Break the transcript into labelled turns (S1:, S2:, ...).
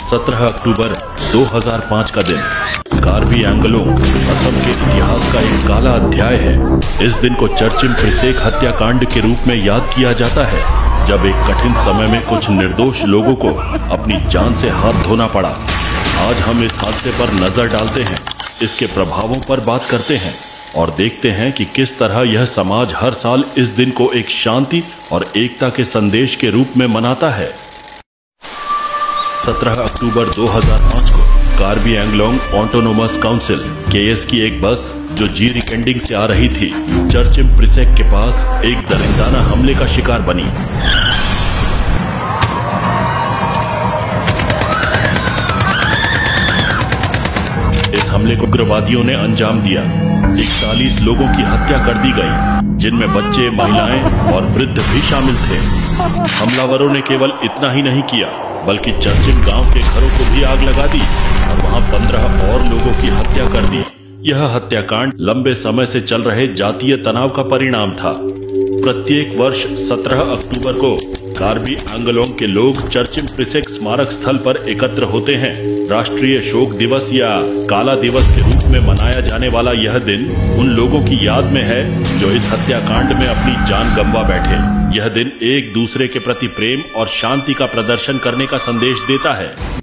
S1: 17 अक्टूबर 2005 का दिन कार्बी एंगलोंग असम के इतिहास का एक काला अध्याय है। इस दिन को चर्चिम प्रिसेक हत्याकांड के रूप में याद किया जाता है, जब एक कठिन समय में कुछ निर्दोष लोगों को अपनी जान से हाथ धोना पड़ा। आज हम इस हादसे पर नजर डालते हैं, इसके प्रभावों पर बात करते हैं और देखते हैं कि किस तरह यह समाज हर साल इस दिन को एक शांति और एकता के संदेश के रूप में मनाता है। 17 अक्टूबर 2005 को Karbi Anglong autonomous council KS की एक बस जो जीरी कैंडिंग से आ रही थी, चर्चिम प्रिसेक के पास एक दरिंदाना हमले का शिकार बनी। इस हमले को उग्रवादियों ने अंजाम दिया। 41 लोगों की हत्या कर दी गई, जिनमें बच्चे, महिलाएं और वृद्ध भी शामिल थे। हमलावरों ने केवल इतना ही नहीं किया, बल्कि चर्चिम गांव के घरों को भी आग लगा दी और वहां 15 और लोगों की हत्या कर दी। यह हत्याकांड लंबे समय से चल रहे जातीय तनाव का परिणाम था। प्रत्येक वर्ष 17 अक्टूबर को कार्बी एंगलोंग के लोग चर्चिम प्रिसेक स्मारक स्थल पर एकत्र होते हैं। राष्ट्रीय शोक दिवस या काला दिवस के रूप में मनाया जाने वाला यह दिन उन लोगों की याद में है जो इस हत्याकांड में अपनी जान गंवा बैठे। यह दिन एक दूसरे के प्रति प्रेम और शांति का प्रदर्शन करने का संदेश देता है।